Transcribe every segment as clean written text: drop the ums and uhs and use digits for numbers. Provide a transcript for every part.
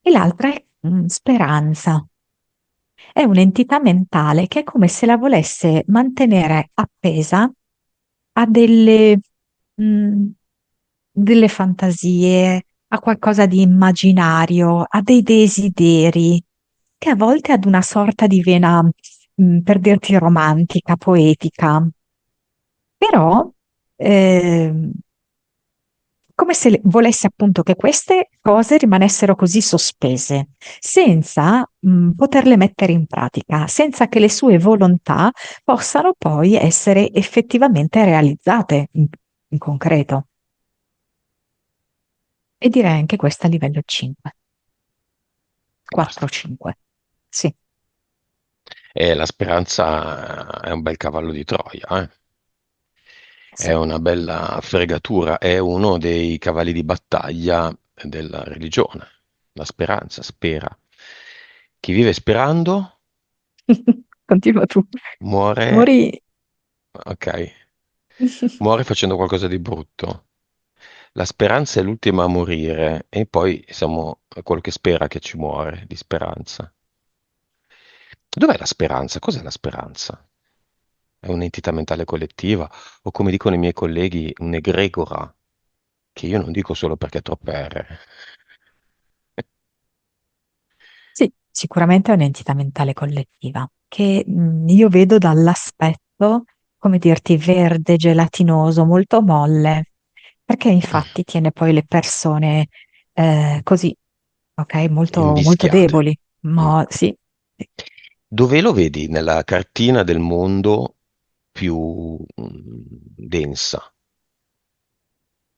e l'altra è speranza. È un'entità mentale che è come se la volesse mantenere appesa a mh, delle fantasie, a qualcosa di immaginario, a dei desideri, che a volte ad una sorta di vena, per dirti romantica, poetica, però ehm, come se volesse appunto che queste cose rimanessero così sospese, senza poterle mettere in pratica, senza che le sue volontà possano poi essere effettivamente realizzate in concreto. E direi anche questa a livello 5, Basta. 4-5. Sì, E la speranza è un bel cavallo di Troia, eh? È sì, una bella fregatura, è uno dei cavalli di battaglia della religione. La speranza, spera. Chi vive sperando continua tu. muore, Morì. ok, muore facendo qualcosa di brutto. La speranza è l'ultima a morire e poi siamo quello che spera che ci muore di speranza. Dov'è la speranza? Cos'è la speranza? È un'entità mentale collettiva o come dicono i miei colleghi, un'egregora, che io non dico solo perché è troppo R. Sì, sicuramente è un'entità mentale collettiva che io vedo dall'aspetto, come dirti, verde, gelatinoso, molto molle, perché infatti tiene poi le persone così, ok, molto, molto Invischiate. deboli. Mm. Ma sì, sì. Dove lo vedi nella cartina del mondo più densa?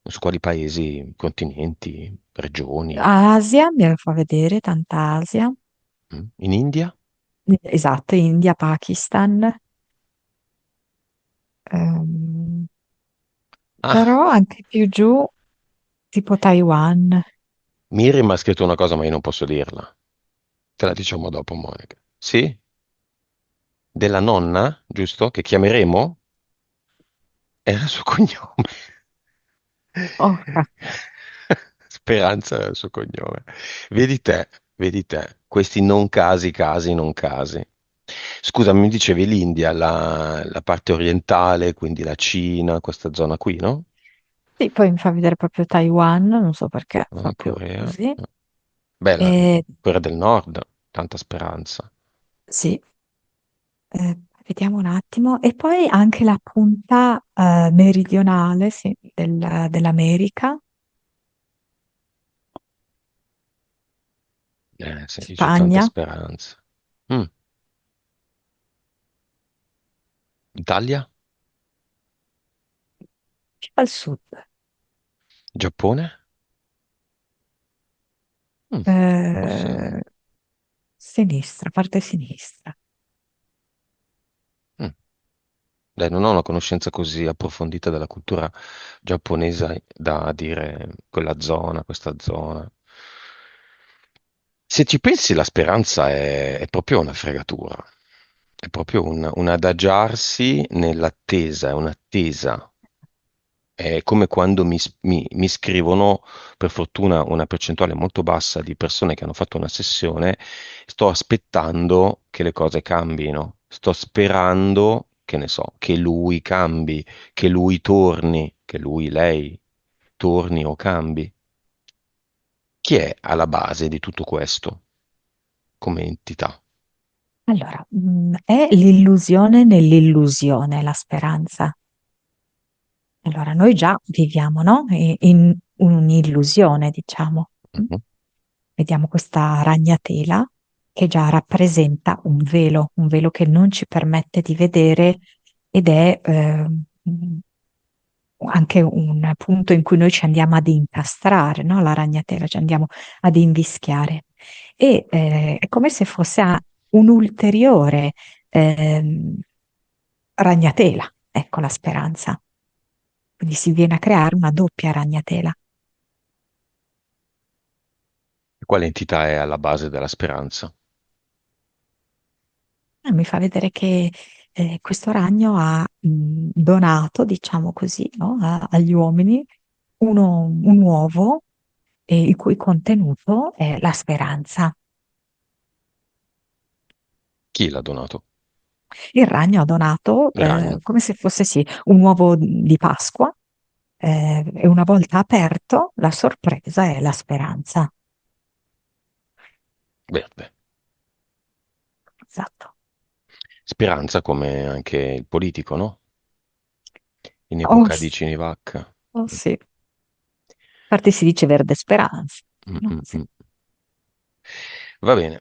Su quali paesi, continenti, regioni? Asia, mi fa vedere tanta Asia. In India? Esatto, India, Pakistan, ehm, Ah, però anche più giù, tipo Taiwan. Miriam ha scritto una cosa, ma io non posso dirla. Te la diciamo dopo, Monica. Sì? Della nonna, giusto? Che chiameremo? Era il suo cognome. Oh, Speranza era il suo cognome. Vedi te, questi non casi, casi, non casi. Scusa, mi dicevi l'India, la parte orientale, quindi la Cina, questa zona qui, no? sì, poi mi fa vedere proprio Taiwan, non so perché, proprio Corea. così. Bella, E, Corea del Nord, tanta speranza. sì, vediamo un attimo. E poi anche la punta meridionale, sì, dell'America, Sì, lì c'è tanta Spagna, speranza. Mm. Italia? più al sud, Giappone? Mm, eh, forse. sinistra, parte sinistra. Mm. Dai, non ho una conoscenza così approfondita della cultura giapponese da dire quella zona, questa zona. Se ci pensi, la speranza è proprio una fregatura, è proprio un adagiarsi nell'attesa, è un'attesa. È come quando mi scrivono, per fortuna, una percentuale molto bassa di persone che hanno fatto una sessione, sto aspettando che le cose cambino, sto sperando, che ne so, che lui cambi, che lui torni, che lui, lei torni o cambi. Chi è alla base di tutto questo come entità? Allora, è l'illusione nell'illusione, la speranza. Allora, noi già viviamo, no? In un'illusione, diciamo. Mhm. Vediamo questa ragnatela che già rappresenta un velo che non ci permette di vedere ed è anche un punto in cui noi ci andiamo ad incastrare, no? La ragnatela, ci andiamo ad invischiare. E è come se fosse un'ulteriore ehm, ragnatela, ecco la speranza. Quindi si viene a creare una doppia ragnatela. Quale entità è alla base della speranza? Mi fa vedere che questo ragno ha donato, diciamo così, no, agli uomini un uovo e il cui contenuto è la speranza. Chi l'ha donato? Il ragno ha donato, Il ragno. come se fosse sì, un uovo di Pasqua, e una volta aperto, la sorpresa è la speranza. Verde. Esatto. Speranza come anche il politico, no? In Oh, epoca di Cinivac. oh sì, infatti si dice verde speranza. Mm, No? mm, Sì. mm. Va bene.